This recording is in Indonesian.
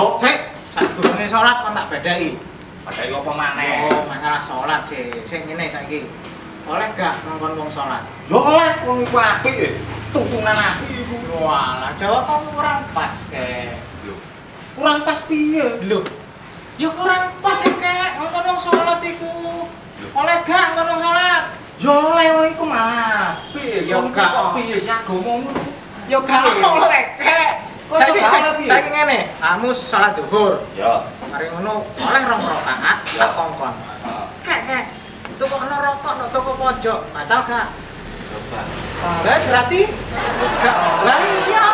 Yo. Sik, sadurunge salat kon tak bedheki. Padahal apa maneh? Oh, masalah salat sih. Sing ngene saiki. Oleh gak ngongkon wong salat? Yo oleh wong iku apik e. Tuntunan apik iku. Walah, jawab kurang pas kek. Lho. Kurang pas piye? Lho. Ya kurang pas sih kek ngongkon wong salat iku. Oleh gak ngongkon wong salat? Yo oleh wong iku malah apik. Yo gak kok piye sih agamamu? Ya gak oleh kek. Kok salah piye? Saiki ngene, kamu salat zuhur. Yo. Mari ngono oleh 2 rakaat tak kongkon. Kek. Itu kok ana rokok nang toko pojok, batal gak? Coba. Lah berarti enggak. Lah iya,